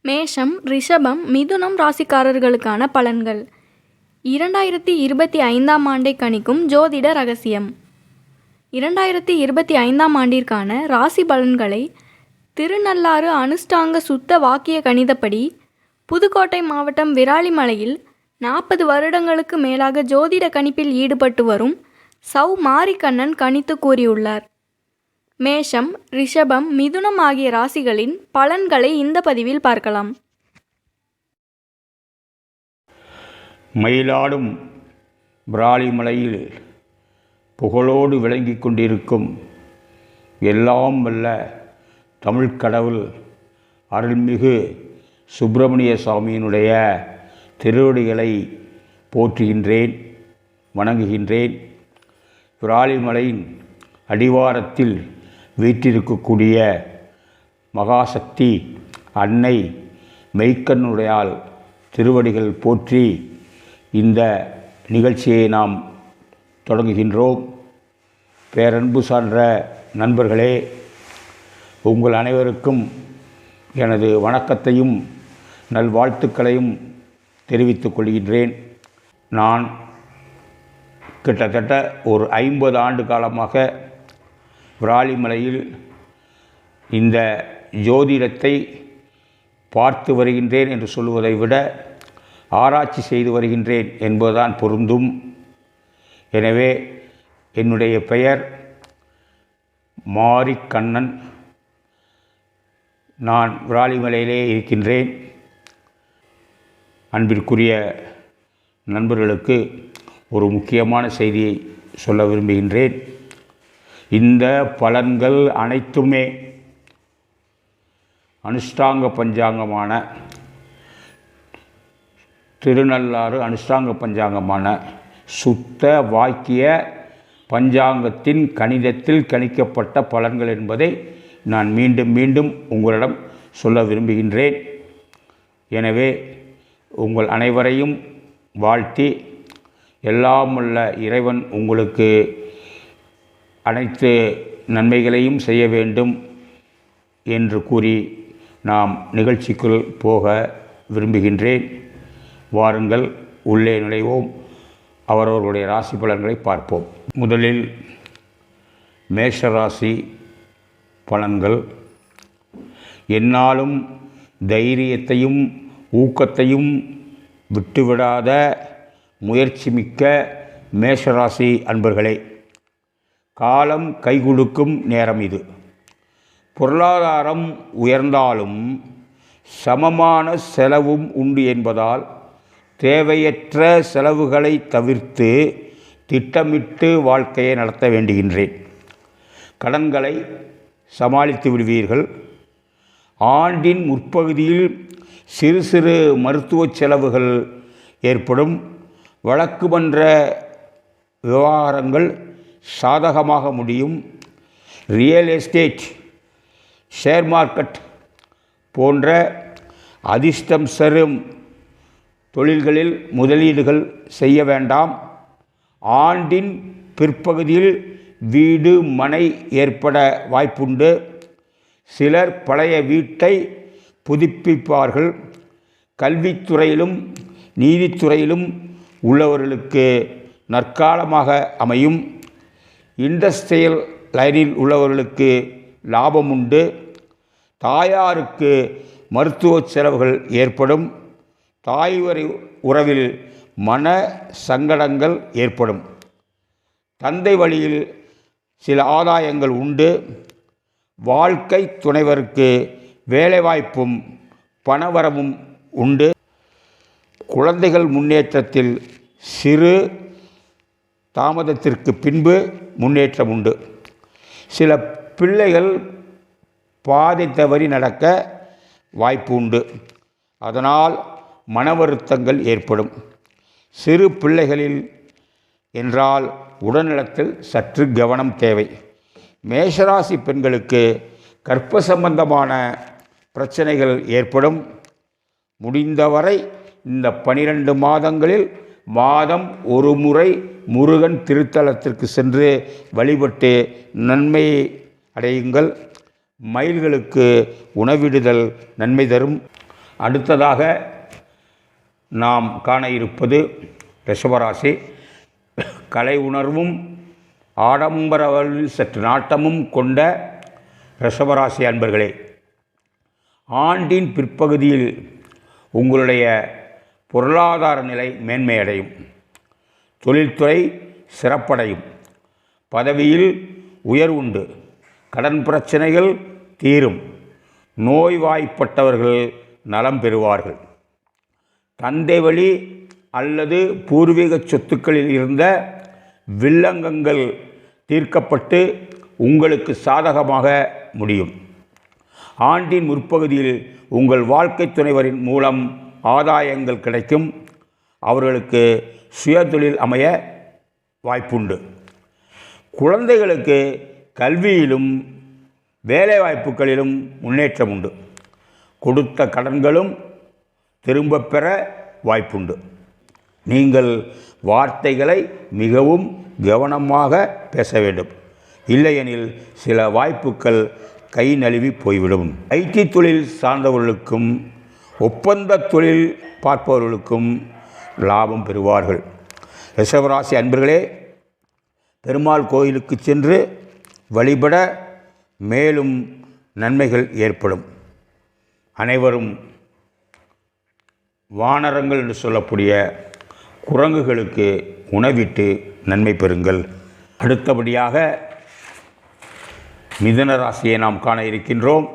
மேஷம், ரிஷபம், மிதுனம் ராசிக்காரர்களுக்கான பலன்கள். 2025ஆம் ஆண்டை கணிக்கும் ஜோதிட ரகசியம். 2025ஆம் ஆண்டிற்கான ராசி பலன்களை திருநள்ளாறு அனுஷ்டாங்க சுத்த வாக்கிய கணிதப்படி புதுக்கோட்டை மாவட்டம் விராலிமலையில் 40 வருடங்களுக்கு மேலாக ஜோதிட கணிப்பில் ஈடுபட்டு வரும் சௌ மாரிக்கண்ணன் கணித்து கூறியுள்ளார். மேஷம், ரிஷபம், மிதுனம் ஆகிய ராசிகளின் பலன்களை இந்த பதிவில் பார்க்கலாம். மயிலாடும் விராலிமலையில் புகழோடு விளங்கி கொண்டிருக்கும் எல்லாம் வல்ல தமிழ் கடவுள் அருள்மிகு சுப்பிரமணிய சுவாமியினுடைய திருவடிகளை போற்றுகின்றேன், வணங்குகின்றேன். விராலிமலையின் அடிவாரத்தில் வீற்றிருக்கக்கூடிய மகாசக்தி அன்னை மெய்க்கண்ணுடையால் திருவடிகள் போற்றி இந்த நிகழ்ச்சியை நாம் தொடங்குகின்றோம். பேரன்பு சார்ந்த நண்பர்களே, உங்கள் அனைவருக்கும் எனது வணக்கத்தையும் நல்வாழ்த்துக்களையும் தெரிவித்துக் கொள்கின்றேன். நான் கிட்டத்தட்ட ஒரு 50 ஆண்டு காலமாக விராலிமலையில் இந்த ஜோதிடத்தை பார்த்து வருகின்றேன் என்று சொல்வதை விட ஆராய்ச்சி செய்து வருகின்றேன் என்பதுதான் பொருந்தும். எனவே என்னுடைய பெயர் மாரிக்கண்ணன். நான் விராலிமலையிலே இருக்கின்றேன். அன்பிற்குரிய நண்பர்களுக்கு ஒரு முக்கியமான செய்தியை சொல்ல விரும்புகின்றேன். இந்த பலன்கள் அனைத்துமே அனுஷ்டாங்க பஞ்சாங்கமான திருநள்ளாறு அனுஷ்டாங்க பஞ்சாங்கமான சுத்த வாக்கிய பஞ்சாங்கத்தின் கணிதத்தில் கணிக்கப்பட்ட பலன்கள் என்பதை நான் மீண்டும் மீண்டும் உங்களிடம் சொல்ல விரும்புகின்றேன். எனவே உங்கள் அனைவரையும் வாழ்த்தி எல்லாம் உள்ள இறைவன் உங்களுக்கு அனைத்து நன்மைகளையும் செய்ய வேண்டும் என்று கூறி நாம் நிகழ்ச்சிக்குள் போக விரும்புகின்றேன். வாருங்கள், உள்ளே நுழைவோம். அவரவர்களுடைய ராசி பலன்களை பார்ப்போம். முதலில் மேஷராசி பலன்கள். எந்நாளும் தைரியத்தையும் ஊக்கத்தையும் விட்டுவிடாத முயற்சி மிக்க மேஷராசி அன்பர்களே, காலம் கை கொடுக்கும் நேரம் இது. பொருளாதாரம் உயர்ந்தாலும் சமமான செலவும் உண்டு என்பதால் தேவையற்ற செலவுகளை தவிர்த்து திட்டமிட்டு வாழ்க்கையை நடத்த வேண்டுகின்றேன். கடன்களை சமாளித்து விடுவீர்கள். ஆண்டின் முற்பகுதியில் சிறு சிறு மருத்துவ செலவுகள் ஏற்படும். வழக்கு மன்ற விவகாரங்கள் சாதகமாக முடியும். ரியல் எஸ்டேட், ஷேர் மார்க்கெட் போன்ற அதிர்ஷ்டம் தரும் தொழில்களில் முதலீடுகள் செய்ய வேண்டாம். ஆண்டின் பிற்பகுதியில் வீடு மனை ஏற்பட வாய்ப்புண்டு. சிலர் பழைய வீட்டை புதுப்பிப்பார்கள். கல்வித்துறையிலும் நீதித்துறையிலும் உள்ளவர்களுக்கு நற்காலமாக அமையும். இண்டஸ்ட்ரியல் லைனில் உள்ளவர்களுக்கு லாபம் உண்டு. தாயாருக்கு மருத்துவ செலவுகள் ஏற்படும். தாய் உறவில் மன சங்கடங்கள் ஏற்படும். தந்தை வழியில் சில ஆதாயங்கள் உண்டு. வாழ்க்கை துணைவருக்கு வேலைவாய்ப்பும் பணவரவும் உண்டு. குழந்தைகள் முன்னேற்றத்தில் சிறு தாமதத்திற்கு பின்பு முன்னேற்றம் உண்டு. சில பிள்ளைகள் பாதை தவறி நடக்க வாய்ப்பு உண்டு. அதனால் மன வருத்தங்கள் ஏற்படும். சிறு பிள்ளைகளில் என்றால் உடல்நலத்தில் சற்று கவனம் தேவை. மேஷராசி பெண்களுக்கு கர்ப்ப சம்பந்தமான பிரச்சனைகள் ஏற்படும். முடிந்தவரை இந்த 12 மாதங்களில் மாதம் ஒரு முறை முருகன் திருத்தலத்திற்கு சென்று வழிபட்டு நன்மையை அடையுங்கள். மயில்களுக்கு உணவிடுதல் நன்மை தரும். அடுத்ததாக நாம் காண இருப்பது ரிஷபராசி. கலை உணர்வும் ஆடம்பரவில் சற்று நாட்டமும் கொண்ட ரிஷபராசி அன்பர்களே, ஆண்டின் பிற்பகுதியில் உங்களுடைய பொருளாதார நிலை மேன்மையடையும், தொழில்துறை சிறப்படையும், பதவியில் உயர்வுண்டு, கடன் பிரச்சனைகள் தீரும், நோய்வாய்ப்பட்டவர்கள் நலம் பெறுவார்கள், தந்தை வழி அல்லது பூர்வீக சொத்துக்களில் இருந்த வில்லங்கங்கள் தீர்க்கப்பட்டு உங்களுக்கு சாதகமாக முடியும். ஆண்டின் முற்பகுதியில் உங்கள் வாழ்க்கை துணைவரின் மூலம் ஆதாயங்கள் கிடைக்கும். அவர்களுக்கு சுயதொழில் அமைய வாய்ப்புண்டு. குழந்தைகளுக்கு கல்வியிலும் வேலைவாய்ப்புகளிலும் முன்னேற்றம் உண்டு. கொடுத்த கடன்களும் திரும்பப் பெற வாய்ப்புண்டு. நீங்கள் வார்த்தைகளை மிகவும் கவனமாக பேச வேண்டும். இல்லையெனில் சில வாய்ப்புகள் கை நழுவி போய்விடும். ஐடி தொழில் சார்ந்தவர்களுக்கும் ஒப்பந்த தொழில் பார்ப்பவர்களுக்கும் லாபம் பெறுவார்கள். ரிஷபராசி அன்பர்களே, பெருமாள் கோயிலுக்கு சென்று வழிபட மேலும் நன்மைகள் ஏற்படும். அனைவரும் வானரங்கள் என்று சொல்லக்கூடிய குரங்குகளுக்கு உணவிட்டு நன்மை பெறுங்கள். அடுத்தபடியாக மிதுன ராசியை நாம் காண இருக்கின்றோம்.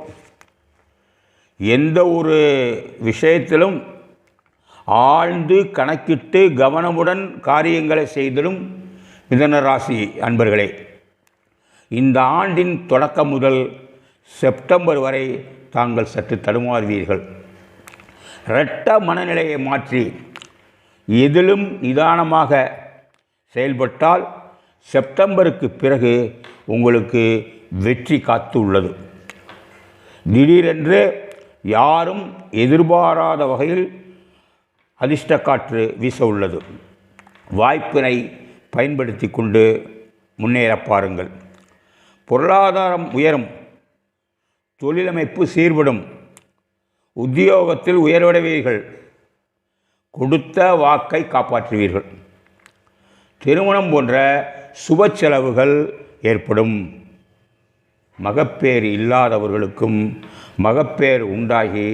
எந்த ஒரு விஷயத்திலும் ஆழ்ந்து கணக்கிட்டு கவனமுடன் காரியங்களை செய்திடும் மிதுன ராசி அன்பர்களே, இந்த ஆண்டின் தொடக்கம் முதல் செப்டம்பர் வரை தாங்கள் சற்று தடுமாறுவீர்கள். இரட்ட மனநிலையை மாற்றி எதிலும் நிதானமாக செயல்பட்டால் செப்டம்பருக்கு பிறகு உங்களுக்கு வெற்றி காத்து உள்ளது. திடீரென்று யாரும் எதிர்பாராத வகையில் அதிர்ஷ்ட காற்று வீச உள்ளது. வாய்ப்பினை பயன்படுத்தி கொண்டு முன்னேற பாருங்கள். பொருளாதாரம் உயரும், தொழிலமைப்பு சீர்படும், உத்தியோகத்தில் உயர்வடைவீர்கள், கொடுத்த வாக்கை காப்பாற்றுவீர்கள். திருமணம் போன்ற சுப செலவுகள் ஏற்படும். மகப்பேறு இல்லாதவர்களுக்கும் மகப்பேறு உண்டாகி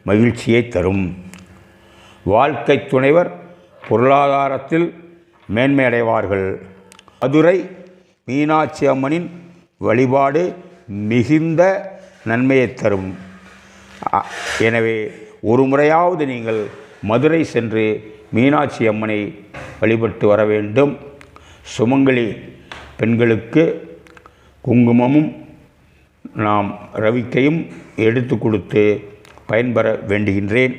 மகிழ்ச்சியை தரும். வாழ்க்கை துணைவர் பொருளாதாரத்தில் மேன்மையடைவார்கள். மதுரை மீனாட்சி அம்மனின் வழிபாடு மிகுந்த நன்மையை தரும். எனவே ஒரு முறையாவது நீங்கள் மதுரை சென்று மீனாட்சி அம்மனை வழிபட்டு வர வேண்டும். சுமங்கலி பெண்களுக்கு குங்குமமும் நாம் ரவிக்கையும் எடுத்து கொடுத்து பயன்பெற வேண்டுகின்றேன்.